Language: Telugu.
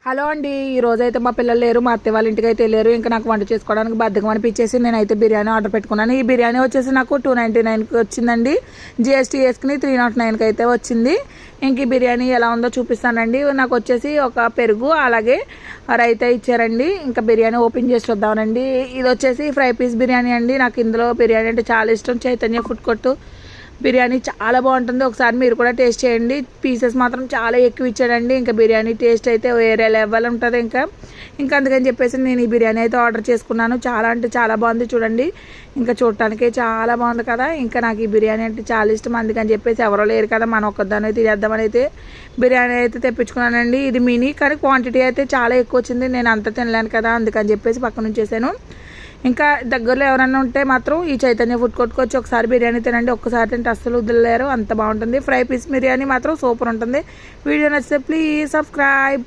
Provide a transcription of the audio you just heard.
హలో అండి, ఈ రోజైతే మా పిల్లలు లేరు, మా అత్తయ్య వాళ్ళ ఇంటికి అయితే వెళ్ళారు. ఇంకా నాకు వంట చేసుకోవడానికి బద్ధకం అనిపించేసి నేనైతే బిర్యానీ ఆర్డర్ పెట్టుకున్నాను. ఈ బిర్యానీ వచ్చేసి నాకు 299కి వచ్చిందండి. జిఎస్టీ వేసుకుని 309కి అయితే వచ్చింది. ఇంక ఈ బిర్యానీ ఎలా ఉందో చూపిస్తానండి. నాకు వచ్చేసి ఒక పెరుగు అలాగే రైతా ఇచ్చారండి. ఇంకా బిర్యానీ ఓపెన్ చేసి చూద్దామనండి. ఇది వచ్చేసి ఫ్రై పీస్ బిర్యానీ అండి. నాకు ఇందులో బిర్యానీ అంటే చాలా ఇష్టం. చైతన్య ఫుడ్ కోర్ట్ బిర్యానీ చాలా బాగుంటుంది. ఒకసారి మీరు కూడా టేస్ట్ చేయండి. పీసెస్ మాత్రం చాలా ఎక్కువ ఇచ్చాడండి. ఇంకా బిర్యానీ టేస్ట్ అయితే వేరే లెవెల్ ఉంటుంది. ఇంకా అందుకని చెప్పేసి నేను ఈ బిర్యానీ అయితే ఆర్డర్ చేసుకున్నాను. చాలా అంటే చాలా బాగుంది చూడండి. ఇంకా చూడటానికి చాలా బాగుంది కదా. ఇంకా నాకు ఈ బిర్యానీ అంటే చాలా ఇష్టం. అందుకని చెప్పేసి ఎవరో లేరు కదా, మనం ఒక్కదాన్ని తినేద్దామని అయితే బిర్యానీ అయితే తెప్పించుకున్నానండి. ఇది మినీ కానీ క్వాంటిటీ అయితే చాలా ఎక్కువ వచ్చింది. నేను అంత తినలేను కదా, అందుకని చెప్పేసి పక్కన ఉంచేసాను. ఇంకా దగ్గరలో ఎవరైనా ఉంటే మాత్రం ఈ చైతన్య ఫుడ్ కోర్ట్కి వచ్చి ఒకసారి బిర్యానీ తినండి. ఒక్కసారి తింటే అస్సలు వదిలేరు, అంత బాగుంటుంది. ఫ్రై పీస్ బిర్యానీ మాత్రం సూపర్ ఉంటుంది. వీడియో నచ్చితే ప్లీజ్ సబ్స్క్రైబ్.